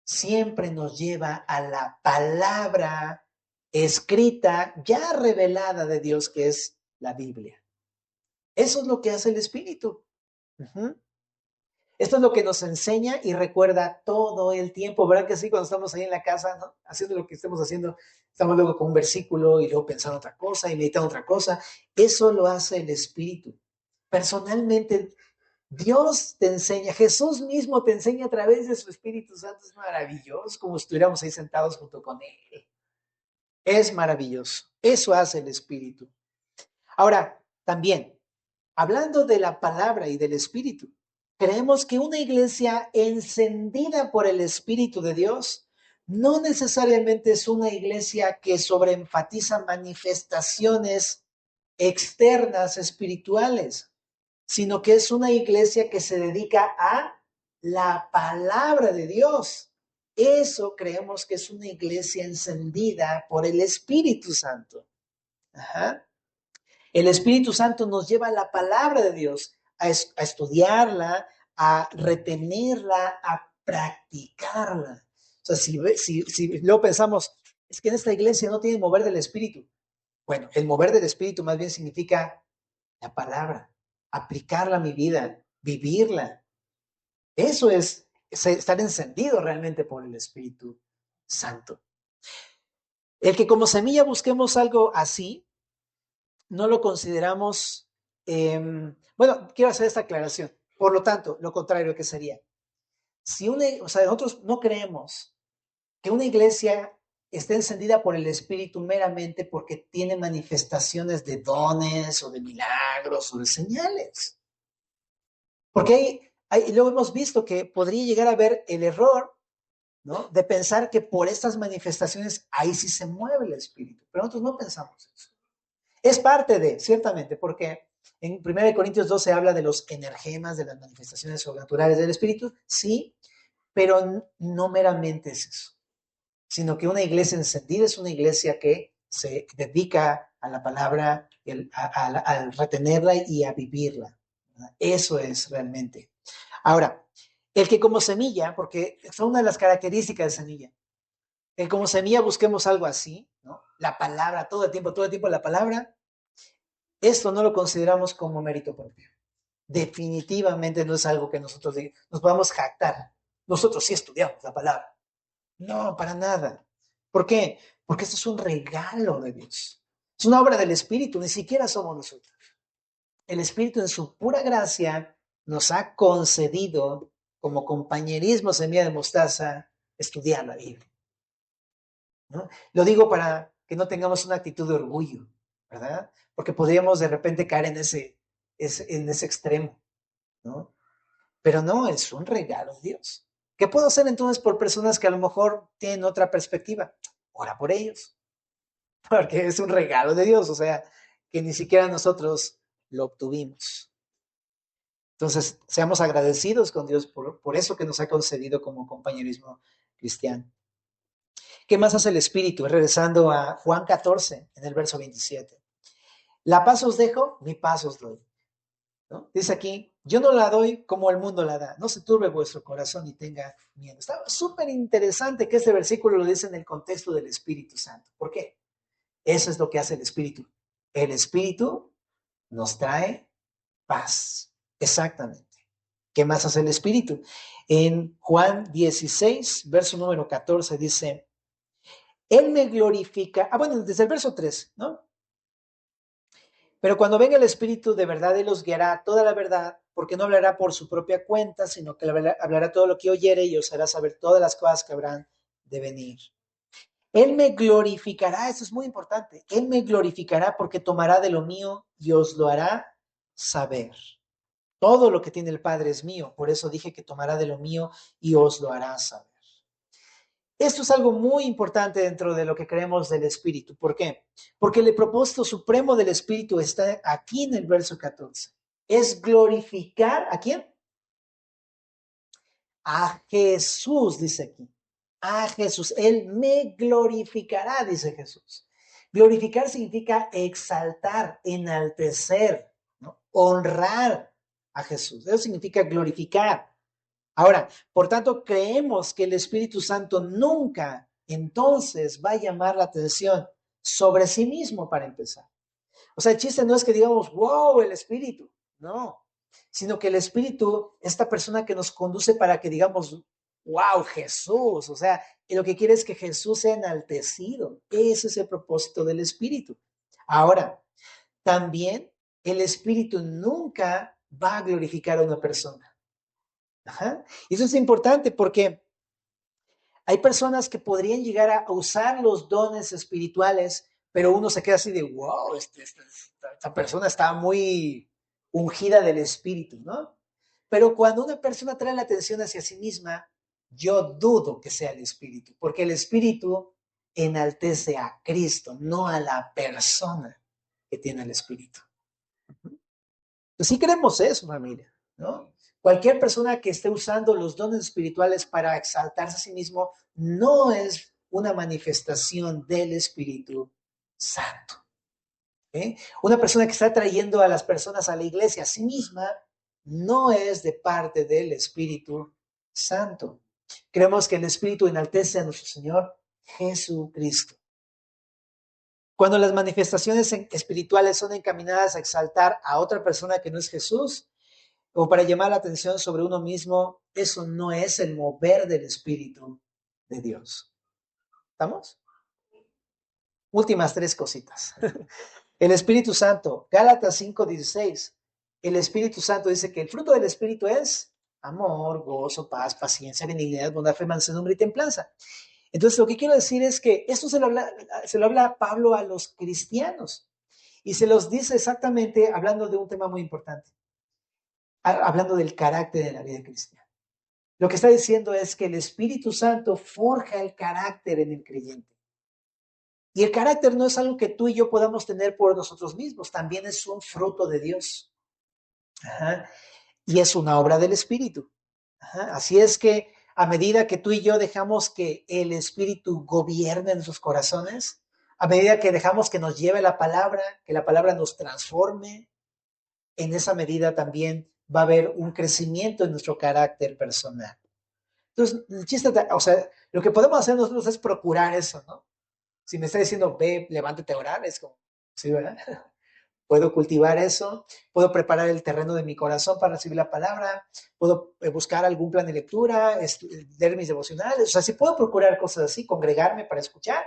Speaker 1: siempre nos lleva a la palabra escrita, ya revelada de Dios, que es la Biblia. Eso es lo que hace el Espíritu. Uh-huh. Esto es lo que nos enseña y recuerda todo el tiempo, ¿verdad que sí? Cuando estamos ahí en la casa, ¿no? Haciendo lo que estemos haciendo, estamos luego con un versículo y luego pensando otra cosa y meditando otra cosa. Eso lo hace el Espíritu. Personalmente, Dios te enseña, Jesús mismo te enseña a través de su Espíritu Santo. Es maravilloso, como si estuviéramos ahí sentados junto con Él. Es maravilloso. Eso hace el Espíritu. Ahora, también, hablando de la palabra y del Espíritu, creemos que una iglesia encendida por el Espíritu de Dios no necesariamente es una iglesia que sobreenfatiza manifestaciones externas espirituales, sino que es una iglesia que se dedica a la palabra de Dios. Eso creemos que es una iglesia encendida por el Espíritu Santo. Ajá. El Espíritu Santo nos lleva a la palabra de Dios, a estudiarla, a retenerla, a practicarla. O sea, si luego pensamos, es que en esta iglesia no tiene mover del Espíritu. Bueno, el mover del Espíritu más bien significa la palabra, aplicarla a mi vida, vivirla. Eso es estar encendido realmente por el Espíritu Santo. El que como semilla busquemos algo así, no lo consideramos, bueno, quiero hacer esta aclaración. Por lo tanto, lo contrario que sería, si o sea, nosotros no creemos que una iglesia esté encendida por el Espíritu meramente porque tiene manifestaciones de dones o de milagros o de señales. Porque luego hemos visto que podría llegar a haber el error ¿no? De pensar que por estas manifestaciones ahí sí se mueve el Espíritu. Pero nosotros no pensamos eso. Es parte de, ciertamente, porque en 1 Corintios 12 habla de los energemas, de las manifestaciones sobrenaturales del Espíritu, sí, pero no meramente es eso, sino que una iglesia encendida es una iglesia que se dedica a la palabra, a retenerla y a vivirla. ¿Verdad? Eso es realmente. Ahora, el que como semilla, porque son una de las características de semilla, el como semilla busquemos algo así, ¿no? La palabra, todo el tiempo la palabra, esto no lo consideramos como mérito propio. Definitivamente no es algo que nosotros nos podamos jactar. Nosotros sí estudiamos la palabra. No, para nada. ¿Por qué? Porque esto es un regalo de Dios. Es una obra del Espíritu, ni siquiera somos nosotros. El Espíritu en su pura gracia nos ha concedido como compañerismo semilla de mostaza estudiar la Biblia, ¿no? Lo digo para que no tengamos una actitud de orgullo, ¿verdad? Porque podríamos de repente caer en ese extremo, ¿no? Pero no, es un regalo de Dios. ¿Qué puedo hacer entonces por personas que a lo mejor tienen otra perspectiva? Ora por ellos, porque es un regalo de Dios, o sea, que ni siquiera nosotros lo obtuvimos. Entonces, seamos agradecidos con Dios por eso que nos ha concedido como compañerismo cristiano. ¿Qué más hace el Espíritu? Regresando a Juan 14, en el verso 27. La paz os dejo, mi paz os doy, ¿no? Dice aquí, yo no la doy como el mundo la da. No se turbe vuestro corazón ni tenga miedo. Está súper interesante que este versículo lo dice en el contexto del Espíritu Santo. ¿Por qué? Eso es lo que hace el Espíritu. El Espíritu nos trae paz. Exactamente. ¿Qué más hace el Espíritu? En Juan 16, verso número 14, dice, Él me glorifica. Bueno, desde el verso 3, ¿no? Pero cuando venga el Espíritu de verdad, Él los guiará toda la verdad, porque no hablará por su propia cuenta, sino que hablará todo lo que oyere y os hará saber todas las cosas que habrán de venir. Él me glorificará, eso es muy importante. Él me glorificará porque tomará de lo mío y os lo hará saber. Todo lo que tiene el Padre es mío, por eso dije que tomará de lo mío y os lo hará saber. Esto es algo muy importante dentro de lo que creemos del Espíritu. ¿Por qué? Porque el propósito supremo del Espíritu está aquí en el verso 14. Es glorificar, ¿a quién? A Jesús, dice aquí. A Jesús. Él me glorificará, dice Jesús. Glorificar significa exaltar, enaltecer, ¿no? Honrar a Jesús. Eso significa glorificar. Ahora, por tanto, creemos que el Espíritu Santo nunca entonces va a llamar la atención sobre sí mismo para empezar. O sea, el chiste no es que digamos, wow, el Espíritu, no, sino que el Espíritu, esta persona que nos conduce para que digamos, wow, Jesús, o sea, y lo que quiere es que Jesús sea enaltecido. Ese es el propósito del Espíritu. Ahora, también el Espíritu nunca va a glorificar a una persona. Ajá. Y eso es importante porque hay personas que podrían llegar a usar los dones espirituales, pero uno se queda así de, wow, esta persona está muy ungida del Espíritu, ¿no? Pero cuando una persona trae la atención hacia sí misma, yo dudo que sea el Espíritu, porque el Espíritu enaltece a Cristo, no a la persona que tiene el Espíritu. Pues sí creemos eso, familia, ¿no? Cualquier persona que esté usando los dones espirituales para exaltarse a sí mismo no es una manifestación del Espíritu Santo. ¿Eh? Una persona que está trayendo a las personas a la iglesia a sí misma no es de parte del Espíritu Santo. Creemos que el Espíritu enaltece a nuestro Señor Jesucristo. Cuando las manifestaciones espirituales son encaminadas a exaltar a otra persona que no es Jesús, o para llamar la atención sobre uno mismo, eso no es el mover del Espíritu de Dios. ¿Estamos? Últimas tres cositas. El Espíritu Santo, Gálatas 5:16. El Espíritu Santo dice que el fruto del Espíritu es amor, gozo, paz, paciencia, benignidad, bondad, fe, mansedumbre y templanza. Entonces, lo que quiero decir es que esto se lo habla Pablo a los cristianos y se los dice exactamente hablando de un tema muy importante, hablando del carácter de la vida cristiana. Lo que está diciendo es que el Espíritu Santo forja el carácter en el creyente. Y el carácter no es algo que tú y yo podamos tener por nosotros mismos, también es un fruto de Dios. Ajá. Y es una obra del Espíritu. Ajá. Así es que a medida que tú y yo dejamos que el Espíritu gobierne en nuestros corazones, a medida que dejamos que nos lleve la palabra, que la palabra nos transforme, en esa medida también va a haber un crecimiento en nuestro carácter personal. Entonces, el chiste, o sea, lo que podemos hacer nosotros es procurar eso, ¿no? Si me está diciendo, ve, levántate a orar, es como, sí, ¿verdad? Puedo cultivar eso, puedo preparar el terreno de mi corazón para recibir la palabra, puedo buscar algún plan de lectura, leer mis devocionales, o sea, sí puedo procurar cosas así, congregarme para escuchar,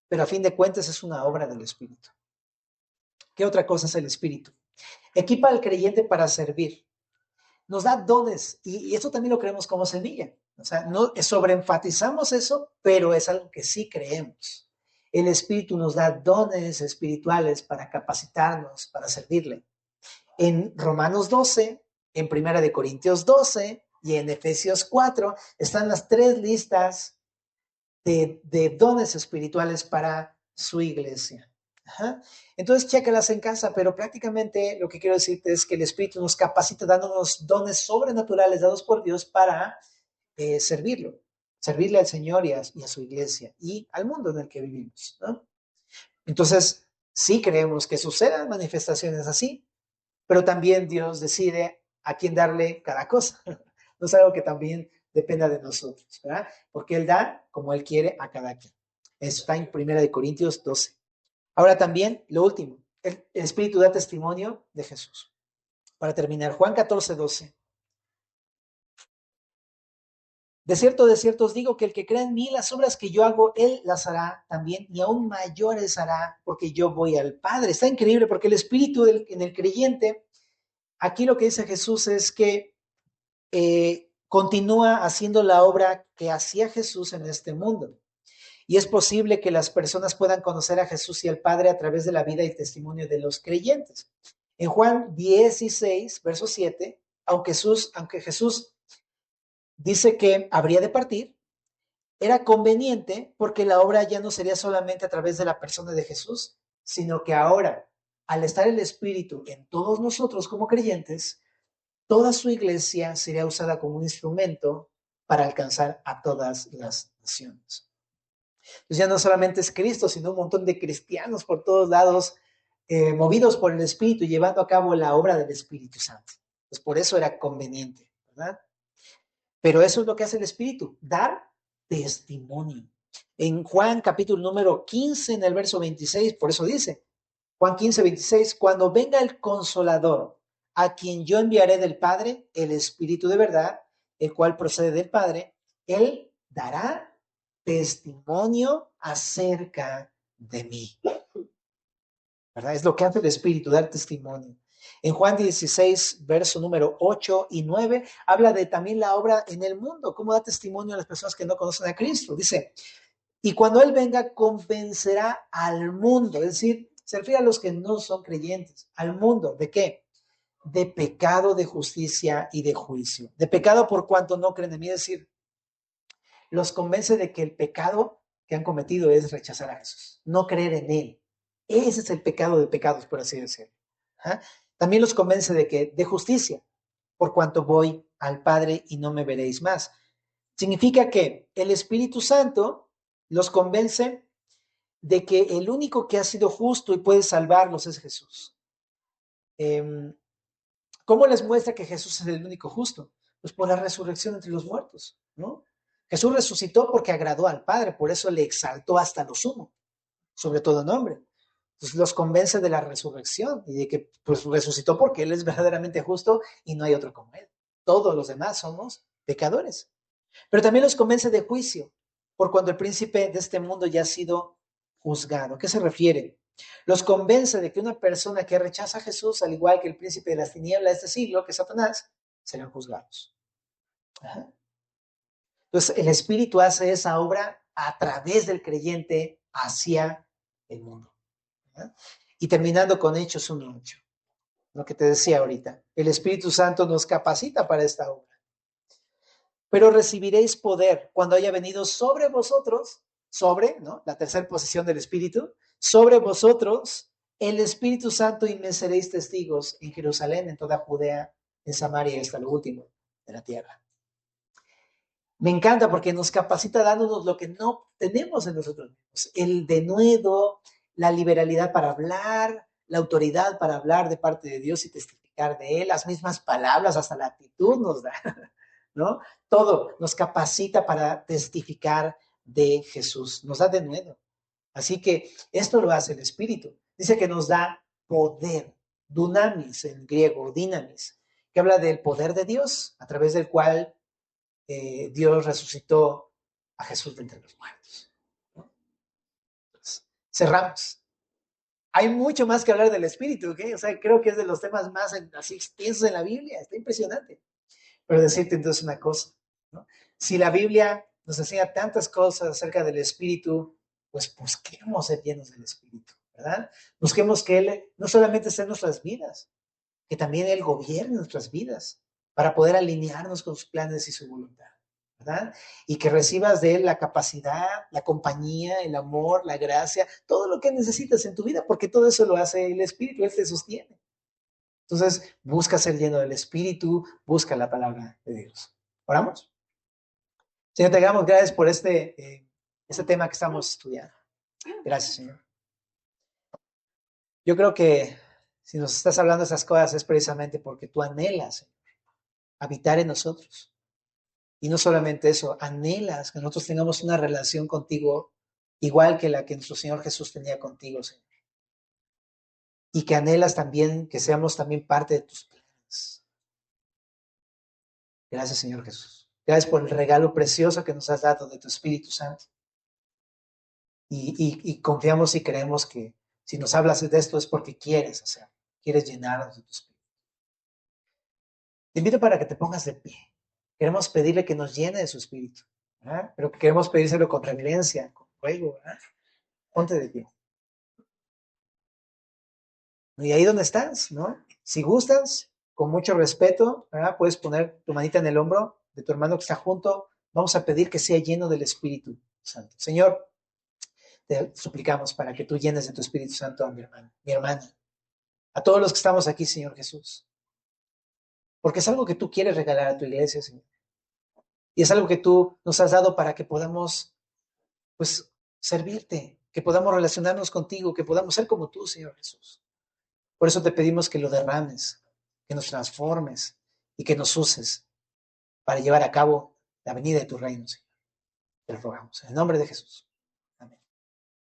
Speaker 1: pero a fin de cuentas es una obra del Espíritu. ¿Qué otra cosa es el Espíritu? Equipa al creyente para servir, nos da dones, y esto también lo creemos como semilla, o sea, no sobreenfatizamos eso, pero es algo que sí creemos. El Espíritu nos da dones espirituales para capacitarnos, para servirle. En Romanos 12, en Primera de Corintios 12 y en Efesios 4 están las tres listas de dones espirituales para su iglesia. Ajá. Entonces, chécalas en casa, pero prácticamente lo que quiero decirte es que el Espíritu nos capacita dándonos dones sobrenaturales dados por Dios para servirle al Señor y a su iglesia y al mundo en el que vivimos, ¿no? Entonces, sí creemos que sucedan manifestaciones así, pero también Dios decide a quién darle cada cosa. No es algo que también dependa de nosotros, ¿verdad? Porque Él da como Él quiere a cada quien. Eso está en 1 Corintios 12. Ahora también, lo último, el Espíritu da testimonio de Jesús. Para terminar, Juan 14:12. De cierto os digo que el que cree en mí, las obras que yo hago, él las hará también, y aún mayores hará, porque yo voy al Padre. Está increíble, porque el Espíritu en el creyente, aquí lo que dice Jesús es que continúa haciendo la obra que hacía Jesús en este mundo. Y es posible que las personas puedan conocer a Jesús y al Padre a través de la vida y testimonio de los creyentes. En Juan 16, verso 7, aunque Jesús dice que habría de partir, era conveniente porque la obra ya no sería solamente a través de la persona de Jesús, sino que ahora, al estar el Espíritu en todos nosotros como creyentes, toda su iglesia sería usada como un instrumento para alcanzar a todas las naciones. Entonces ya no solamente es Cristo, sino un montón de cristianos por todos lados, movidos por el Espíritu, llevando a cabo la obra del Espíritu Santo. Pues por eso era conveniente, ¿verdad? Pero eso es lo que hace el Espíritu, dar testimonio. En Juan capítulo número 15, en el verso 26, por eso dice, Juan 15:26, cuando venga el Consolador, a quien yo enviaré del Padre, el Espíritu de verdad, el cual procede del Padre, él dará testimonio acerca de mí. ¿Verdad? Es lo que hace el Espíritu, dar testimonio. En Juan 16, verso número 8 y 9, habla de también la obra en el mundo, cómo da testimonio a las personas que no conocen a Cristo. Dice, y cuando Él venga, convencerá al mundo, es decir, se refiere a los que no son creyentes, al mundo, ¿de qué? De pecado, de justicia y de juicio. De pecado por cuanto no creen en mí, es decir, los convence de que el pecado que han cometido es rechazar a Jesús, no creer en Él. Ese es el pecado de pecados, por así decirlo. ¿Ah? También los convence de justicia, por cuanto voy al Padre y no me veréis más. Significa que el Espíritu Santo los convence de que el único que ha sido justo y puede salvarlos es Jesús. ¿Cómo les muestra que Jesús es el único justo? Pues por la resurrección entre los muertos, ¿no? Jesús resucitó porque agradó al Padre, por eso le exaltó hasta lo sumo, sobre todo nombre. Entonces los convence de la resurrección y de que pues resucitó porque Él es verdaderamente justo y no hay otro como Él. Todos los demás somos pecadores. Pero también los convence de juicio, por cuando el príncipe de este mundo ya ha sido juzgado. ¿A qué se refiere? Los convence de que una persona que rechaza a Jesús, al igual que el príncipe de las tinieblas de este siglo, que es Satanás, serán juzgados. Ajá. Entonces, el Espíritu hace esa obra a través del creyente hacia el mundo. ¿Verdad? Y terminando con Hechos 1:8, lo que te decía ahorita, el Espíritu Santo nos capacita para esta obra. pero recibiréis poder cuando haya venido sobre vosotros, sobre, ¿no? La tercera posición del Espíritu, sobre vosotros el Espíritu Santo y me seréis testigos en Jerusalén, en toda Judea, en Samaria y hasta lo último de la tierra. Me encanta porque nos capacita dándonos lo que no tenemos en nosotros mismos. El denuedo, la liberalidad para hablar, la autoridad para hablar de parte de Dios y testificar de Él, las mismas palabras, hasta la actitud nos da, ¿no? Todo nos capacita para testificar de Jesús, nos da denuedo. Así que esto lo hace el Espíritu. Dice que nos da poder, dunamis en griego, dinamis, que habla del poder de Dios, a través del cual Dios resucitó a Jesús de entre los muertos. ¿No? Entonces, cerramos. Hay mucho más que hablar del Espíritu, ¿ok? O sea, creo que es de los temas más así extensos en la Biblia, está impresionante. Pero decirte entonces una cosa, ¿no? Si la Biblia nos enseña tantas cosas acerca del Espíritu, pues busquemos ser llenos del Espíritu, ¿verdad? Busquemos que Él no solamente esté en nuestras vidas, que también Él gobierne nuestras vidas para poder alinearnos con sus planes y su voluntad, ¿verdad? Y que recibas de Él la capacidad, la compañía, el amor, la gracia, todo lo que necesitas en tu vida, porque todo eso lo hace el Espíritu, Él te sostiene. Entonces, busca ser lleno del Espíritu, busca la palabra de Dios. ¿Oramos? Señor, te damos gracias por este tema que estamos estudiando. Gracias, Señor. Yo creo que si nos estás hablando de esas cosas es precisamente porque tú anhelas, Señor, habitar en nosotros. Y no solamente eso, anhelas que nosotros tengamos una relación contigo igual que la que nuestro Señor Jesús tenía contigo, Señor. Y que anhelas también que seamos también parte de tus planes. Gracias, Señor Jesús. Gracias por el regalo precioso que nos has dado de tu Espíritu Santo. Y confiamos y creemos que si nos hablas de esto es porque quieres hacerlo, quieres llenarnos de tu Espíritu. Te invito para que te pongas de pie. Queremos pedirle que nos llene de su Espíritu, ¿verdad? Pero queremos pedírselo con reverencia, con ruego, ¿verdad? Ponte de pie. Y ahí donde estás, ¿no? Si gustas, con mucho respeto, ¿verdad? Puedes poner tu manita en el hombro de tu hermano que está junto. Vamos a pedir que sea lleno del Espíritu Santo. Señor, te suplicamos para que tú llenes de tu Espíritu Santo a mi hermano, mi hermana, a todos los que estamos aquí, Señor Jesús. Porque es algo que tú quieres regalar a tu iglesia, Señor. Y es algo que tú nos has dado para que podamos, pues, servirte, que podamos relacionarnos contigo, que podamos ser como tú, Señor Jesús. Por eso te pedimos que lo derrames, que nos transformes y que nos uses para llevar a cabo la venida de tu reino, Señor. Te lo rogamos. En el nombre de Jesús.